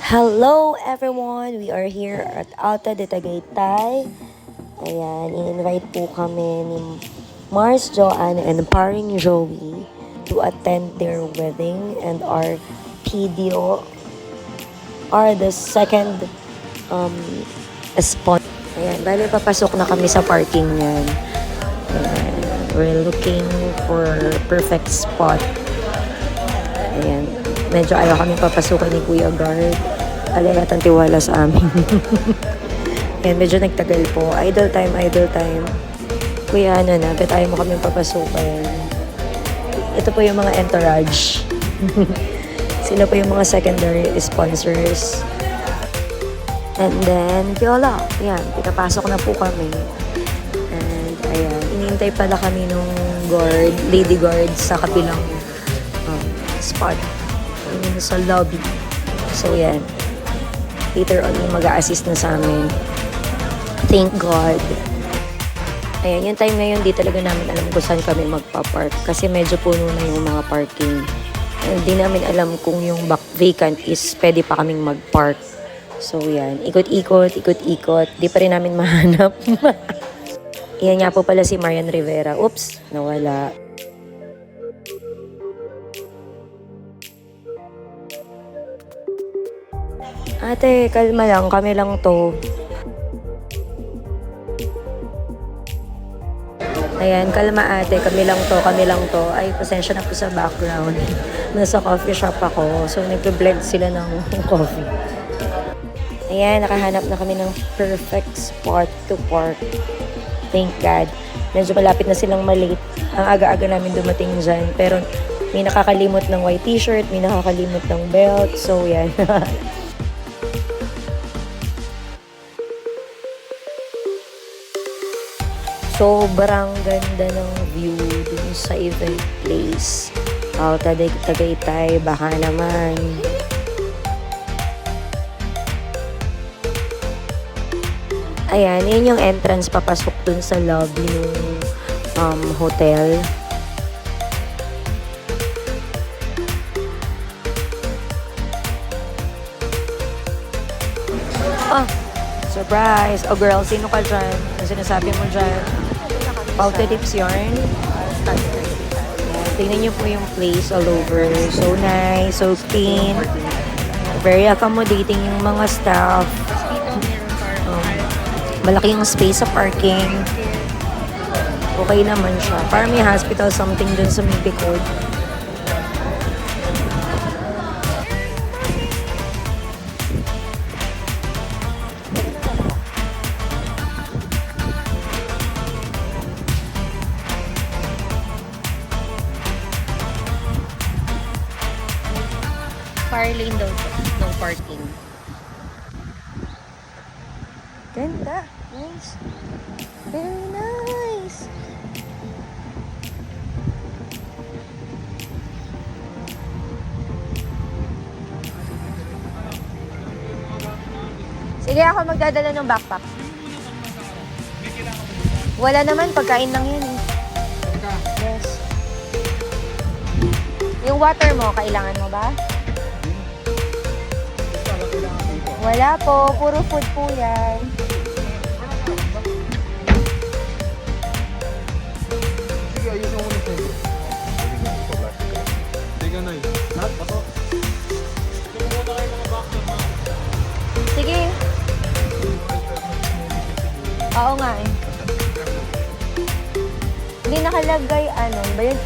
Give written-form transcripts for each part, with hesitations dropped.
Hello everyone! We are here at Alta de Tagaytay. Ayan, in-invite po kami ni Mars, Joanne, and Paring Joey to attend their wedding, and our PDO are the second spot. Ayan, bali papasok na kami sa parking niyan. Ayan, we're looking for perfect spot. Ayan, medyo ayaw kami papasukan ni Kuya Guard. Alay natang tiwala sa amin. Ayan, medyo nagtagal po. Idle time. Kuya, ba't ayaw mo kami papasukan? Ito po yung mga entourage. Sila po yung mga secondary sponsors. And then, Viola. Ayan, pinapasok na po kami. And, ayan, inintay pala kami nung guard, lady guard sa kabilang spot. Sa lobby. So, yan. Later on, yung mag-a-assist na sa amin. Thank God. Ayan, yung time ngayon, di talaga namin alam kung saan kami magpa-park. Kasi medyo puno na yung mga parking. Hindi namin alam kung yung back vacant is pwede pa kaming mag-park. So, yan. Ikot-ikot. Di pa rin namin mahanap. Yan nga po pala si Marian Rivera. Oops, nawala. Ate, kalma lang. Kami lang to. Ayan, kalma ate. Kami lang to. Ay, pasensya na po sa background. Nasa coffee shop ako. So, nag-blend sila ng coffee. Ayan, nakahanap na kami ng perfect spot to park. Thank God. Medyo malapit na silang malate. Ang aga-aga namin dumating dyan. Pero may nakakalimot ng white t-shirt, may nakakalimot ng belt. So, yan. Sobrang ganda ng view dun sa event place. Alta de Tagaytay, baka naman. Ayan, yun yung entrance papasok dun sa lobby ng hotel. Surprise! Oh girl, sino ka dyan? Ano sinasabi mo dyan? Pauta Lips Yarn. Tingnan nyo po yung place all over. So nice, so clean. Very accommodating yung mga staff. Malaki yung space sa parking. Okay naman siya. Parang may hospital something dun sa Mibicod. Far lane daw ng parking. Ganda. Nice. Very nice. Sige, ako magdadala ng backpack. Wala naman, pagkain lang yan eh. Yes. Yung water mo, kailangan mo ba? Wala po, puro food po yan. Sige, ayun ang ulit nito. Sige na yun. Lahat ba to? Tumuna kayo mga boxer, mga. Sige. Oo nga eh. Hindi nakalagay, ano ba yun?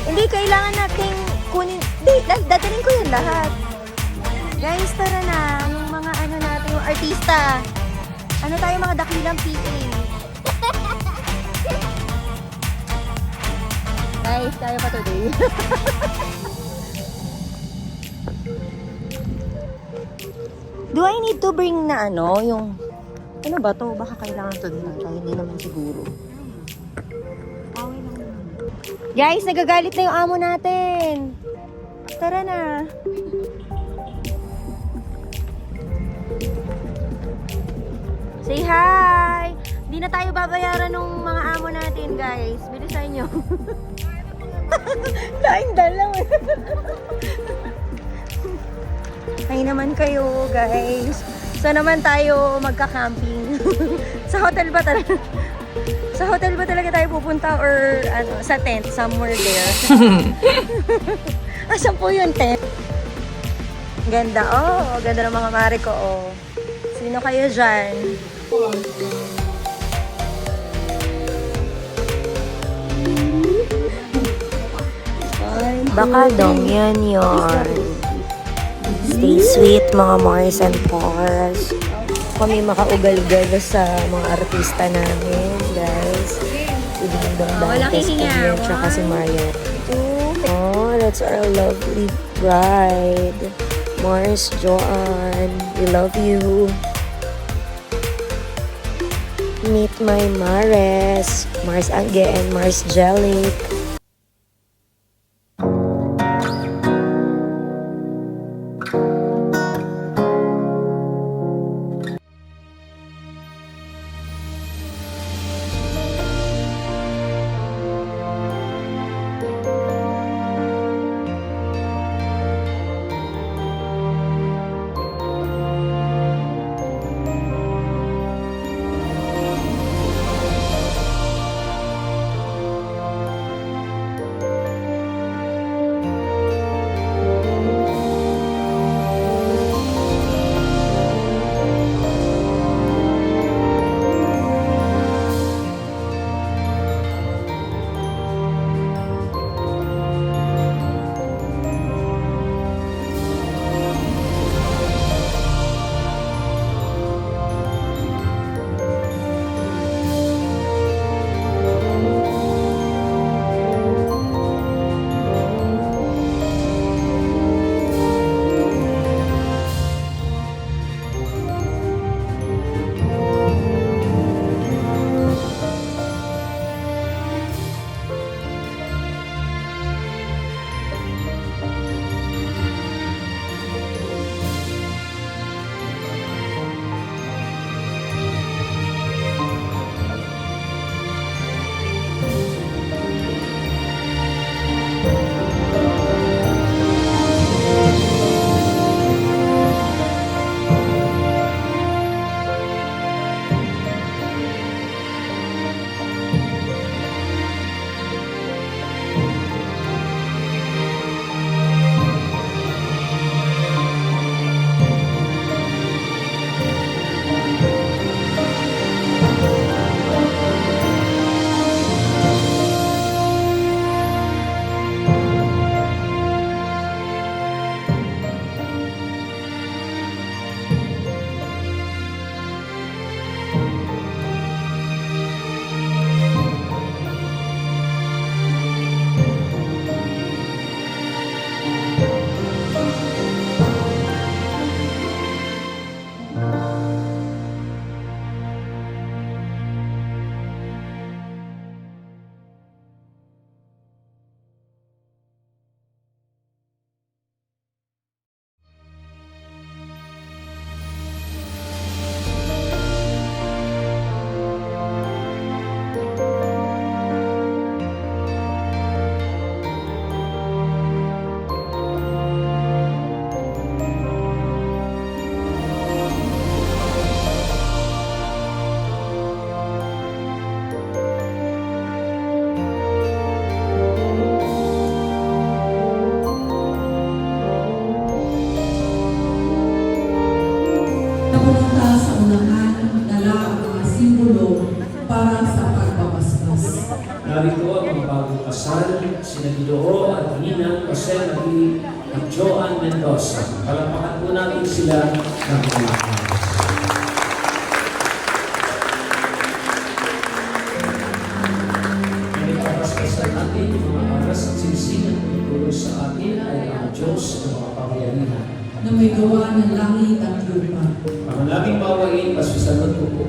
Hindi, kailangan nating kunin. Hindi, dadaling ko yun lahat. Guys, tara na. Yung mga ano natin, yung artista. Ano tayo mga dakilang PA. Guys, tayo pa today. Do I need to bring na ano, yung... Ano ba to? Baka kailangan to din. Hindi naman siguro. Guys, nagagalit na yung amo natin. Tara na. Say hi! Hindi na tayo babayaran ng mga amo natin, guys. Bilisan nyo. Tayong dalaw. Hi naman kayo, guys. Saan naman tayo magka-camping? Sa hotel ba talaga? Sa hotel ba talaga tayo pupunta or ano, sa tent somewhere there? Asan po yung tent? Ganda. Oh, ganda ng mga mare ko. Oh. Sino kayo dyan? Baka dong yan yun. Stay sweet mga Mars and Pars. Kami makaugal-gal sa mga artista namin, guys. Si Dingdong Dantes kami, tsaka si Mario. Oh, that's our lovely bride. Mars Joanne, we love you. Meet my Mares, Mars Angge and Mars Jellic. Narito ang mga bagong kasal, sina Guido at Ninang Jose Marie at Joanne Mendoza. Palapakan po natin sila ng palapakan. Ngayon papaskasan natin yung mga aras at sinisinan na itulong sa atin ay ang Diyos ng mga pangyarihan na may gawa ng langit at lupa. Ang labing bawain, pasusunod ko po.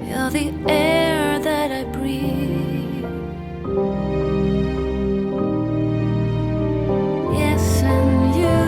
You're the air that I breathe. Yes, and you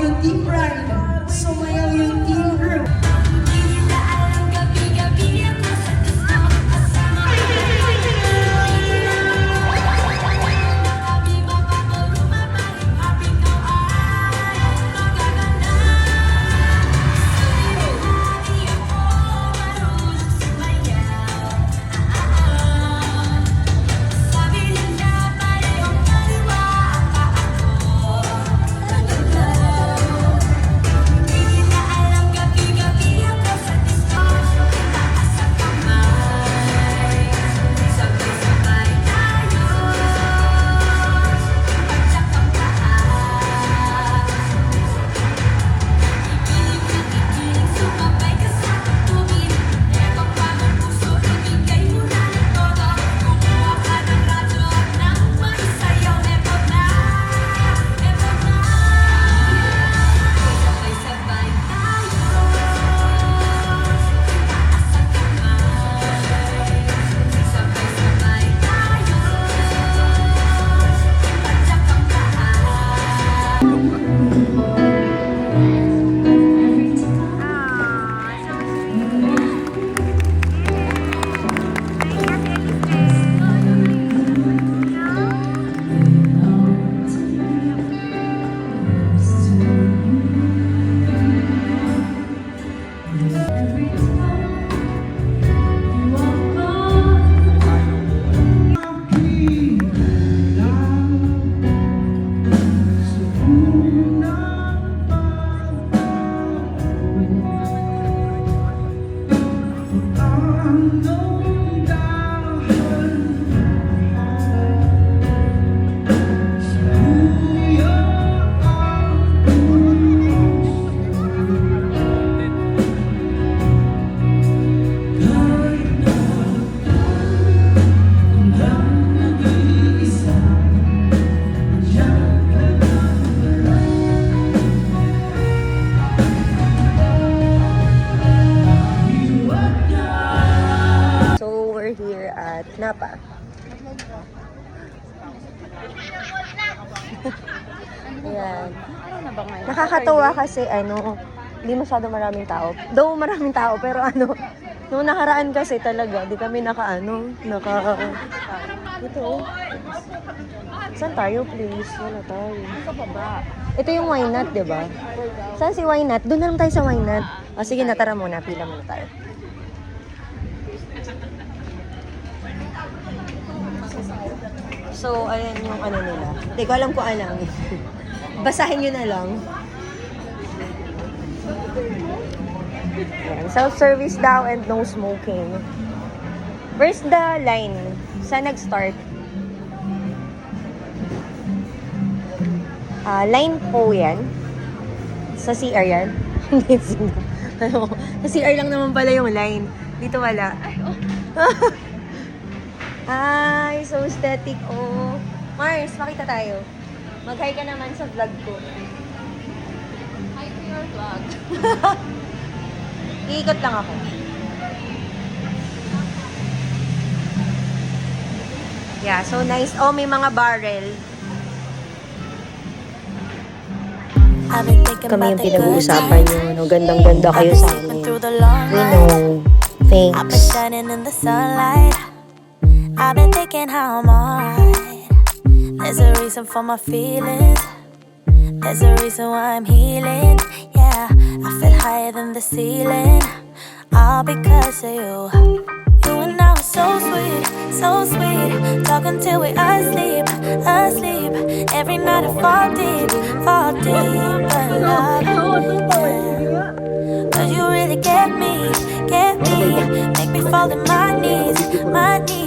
yung Team Pride. Sumayaw yung Team Group. So, we're here at Napa. Ayan. Nakakatuwa kasi hindi masyado maraming tao. Though maraming tao, pero nung nakaraan kasi talaga, di kami ito oh. Saan tayo, please? Wala tayo. Ito yung Why Not, di ba? Saan si Why Not? Doon na lang tayo sa Why Not. O sige, natara muna. Pila muna tayo. So, ayan yung nila. Hindi ko alam kung alam. Basahin nyo na lang. Ayan, self-service daw and no smoking. Where's the line? Saan nag-start? Line po yan. Sa CR yan. Sa CR lang naman pala yung line. Dito wala. Ay, so aesthetic. Oh. Mars, makita tayo. Mag-hi ka naman sa vlog ko. Hi to your vlog. Iikot lang ako. Yeah, so nice. Oh, may mga barrel. Kami yung pinag-uusapan nyo. Gandang-ganda kayo sa amin. We know. Thanks. I've been thinking how I'm alright. There's a reason for my feelings. There's a reason why I'm healing. Yeah, I feel higher than the ceiling. All because of you. You and I were so sweet, so sweet. Talking till we asleep, asleep. Every night I fall deep in love. Yeah. Cause you really get me, make me fall to my knees, my knees.